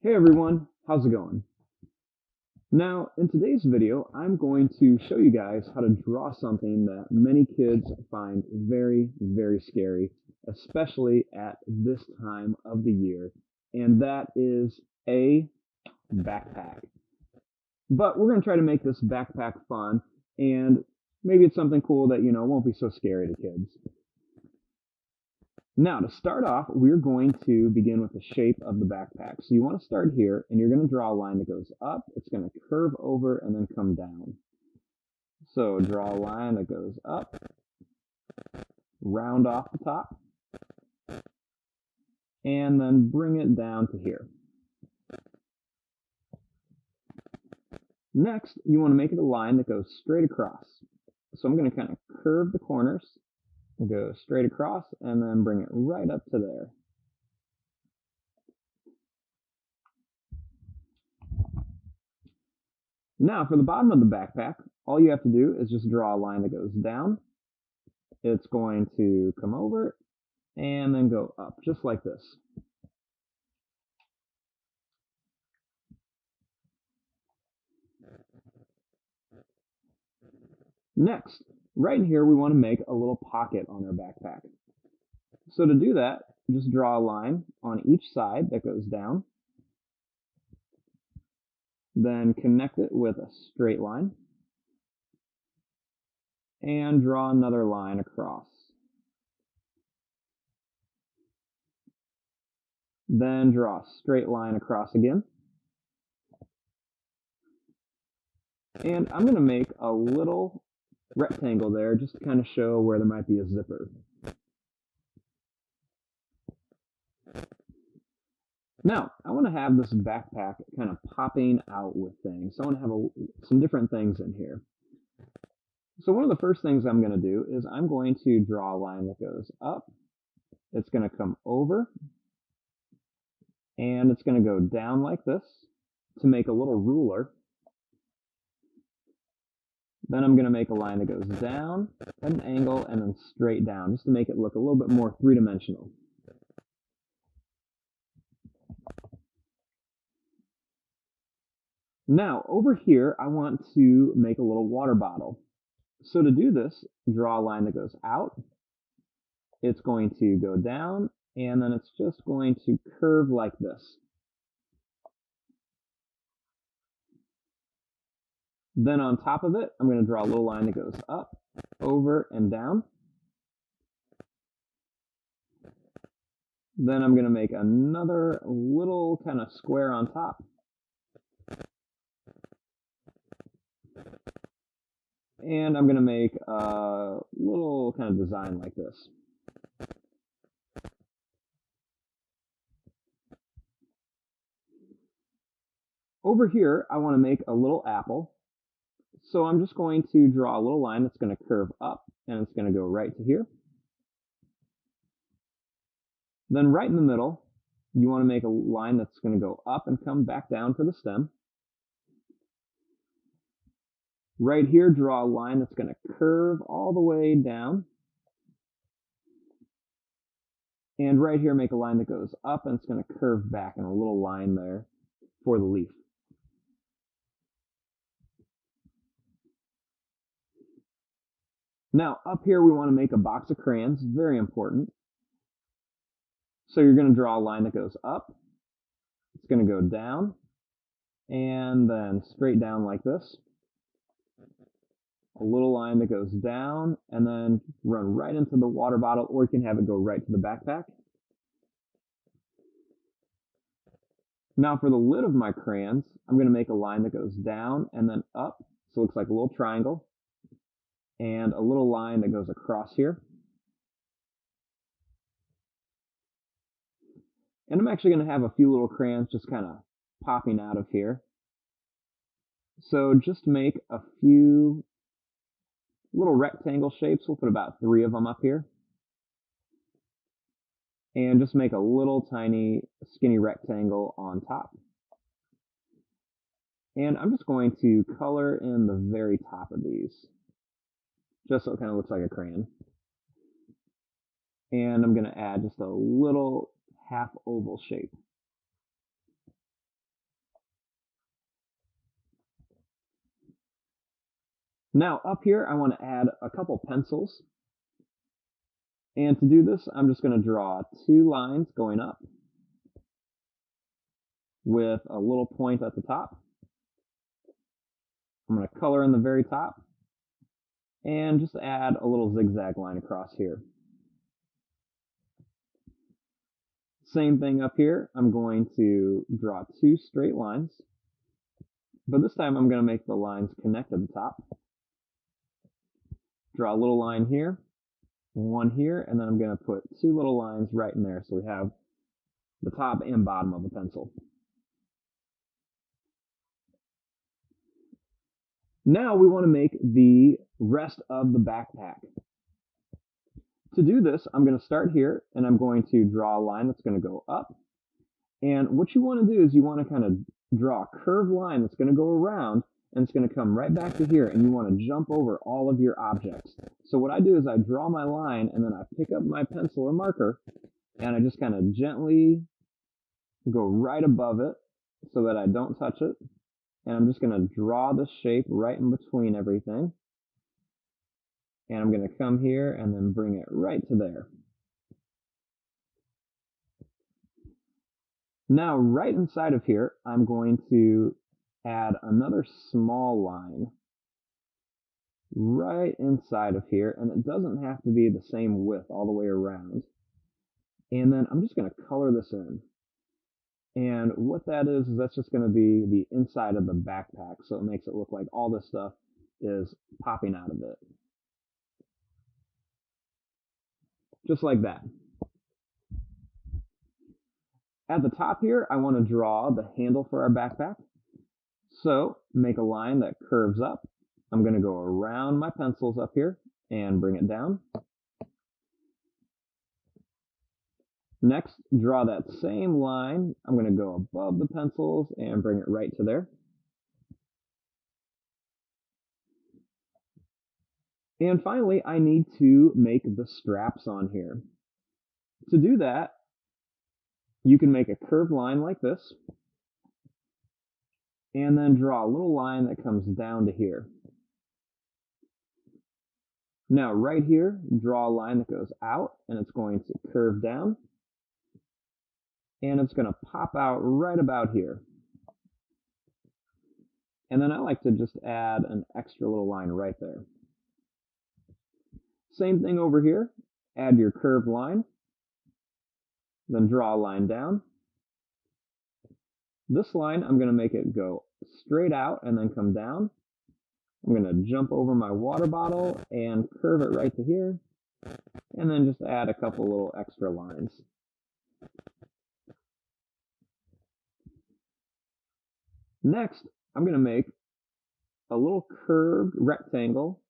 Hey everyone, how's it going? Now, in today's video, I'm going to show you guys how to draw something that many kids find very, very scary, especially at this time of the year, and that is a backpack. But we're going to try to make this backpack fun, and maybe it's something cool that, won't be so scary to kids. Now, to start off, we're going to begin with the shape of the backpack. So you want to start here, and you're going to draw a line that goes up. It's going to curve over and then come down. So draw a line that goes up, round off the top, and then bring it down to here. Next, you want to make it a line that goes straight across. So I'm going to kind of curve the corners, go straight across, and then bring it right up to there. Now, for the bottom of the backpack, all you have to do is just draw a line that goes down. It's going to come over and then go up, just like this. Next, right here, we want to make a little pocket on our backpack. So to do that, just draw a line on each side that goes down. Then connect it with a straight line. And draw another line across. Then draw a straight line across again. And I'm going to make a little rectangle there just to kind of show where there might be a zipper. Now, I want to have this backpack kind of popping out with things. So I want to have some different things in here. So one of the first things I'm going to do is I'm going to draw a line that goes up. It's going to come over. And it's going to go down like this to make a little ruler. Then I'm going to make a line that goes down at an angle and then straight down, just to make it look a little bit more three-dimensional. Now, over here, I want to make a little water bottle. So to do this, draw a line that goes out. It's going to go down, and then it's just going to curve like this. Then on top of it, I'm going to draw a little line that goes up, over, and down. Then I'm going to make another little kind of square on top. And I'm going to make a little kind of design like this. Over here, I want to make a little apple. So I'm just going to draw a little line that's going to curve up, and it's going to go right to here. Then right in the middle, you want to make a line that's going to go up and come back down for the stem. Right here, draw a line that's going to curve all the way down. And right here, make a line that goes up, and it's going to curve back in a little line there for the leaf. Now, up here, we want to make a box of crayons, very important. So you're going to draw a line that goes up. It's going to go down, and then straight down like this. A little line that goes down, and then run right into the water bottle, or you can have it go right to the backpack. Now for the lid of my crayons, I'm going to make a line that goes down and then up, so it looks like a little triangle. And a little line that goes across here. And I'm actually going to have a few little crayons just kind of popping out of here. So just make a few little rectangle shapes. We'll put about 3 of them up here. And just make a little tiny skinny rectangle on top. And I'm just going to color in the very top of these, just so it kind of looks like a crayon. And I'm going to add just a little half oval shape. Now up here, I want to add a couple pencils. And to do this, I'm just going to draw 2 lines going up with a little point at the top. I'm going to color in the very top and just add a little zigzag line across here. Same thing up here. I'm going to draw 2 straight lines, but this time I'm going to make the lines connect at the top. Draw a little line here, one here, and then I'm going to put 2 little lines right in there so we have the top and bottom of the pencil. Now we want to make the rest of the backpack. To do this, I'm going to start here and I'm going to draw a line that's going to go up. And what you want to do is you want to kind of draw a curved line that's going to go around and it's going to come right back to here, and you want to jump over all of your objects. So what I do is I draw my line and then I pick up my pencil or marker and I just kind of gently go right above it so that I don't touch it. And I'm just going to draw the shape right in between everything. And I'm going to come here and then bring it right to there. Now, right inside of here, I'm going to add another small line right inside of here, and it doesn't have to be the same width all the way around. And then I'm just going to color this in. And what that is that's just going to be the inside of the backpack, so it makes it look like all this stuff is popping out of it. Just like that. At the top here, I want to draw the handle for our backpack. So make a line that curves up. I'm going to go around my pencils up here and bring it down. Next, draw that same line. I'm going to go above the pencils and bring it right to there. And finally, I need to make the straps on here. To do that, you can make a curved line like this, and then draw a little line that comes down to here. Now, right here, draw a line that goes out, and it's going to curve down, and it's going to pop out right about here. And then I like to just add an extra little line right there. Same thing over here. Add your curved line, then draw a line down. This line, I'm going to make it go straight out and then come down. I'm going to jump over my water bottle and curve it right to here, and then just add a couple little extra lines. Next, I'm going to make a little curved rectangle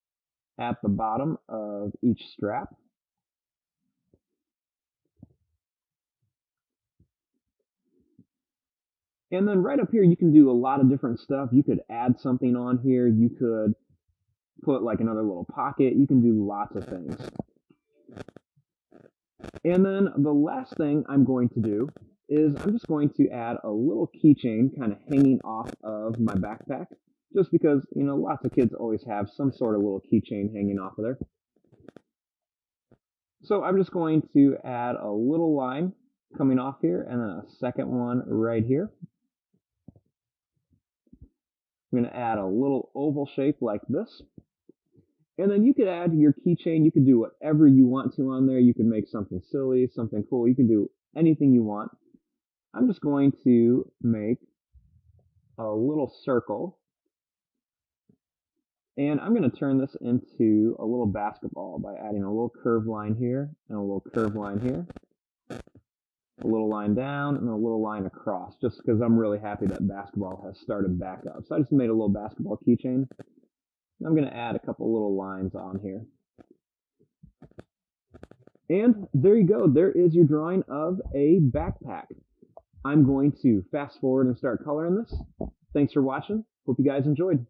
at the bottom of each strap. And then right up here, you can do a lot of different stuff. You could add something on here. You could put like another little pocket. You can do lots of things. And then the last thing I'm going to do is I'm just going to add a little keychain kind of hanging off of my backpack. Just because, you know, lots of kids always have some sort of little keychain hanging off of there. So I'm just going to add a little line coming off here and then a second one right here. I'm going to add a little oval shape like this. And then you could add your keychain. You could do whatever you want to on there. You can make something silly, something cool. You can do anything you want. I'm just going to make a little circle. And I'm going to turn this into a little basketball by adding a little curved line here and a little curved line here. A little line down and a little line across, just because I'm really happy that basketball has started back up. So I just made a little basketball keychain. I'm going to add a couple little lines on here. And there you go. There is your drawing of a backpack. I'm going to fast forward and start coloring this. Thanks for watching. Hope you guys enjoyed.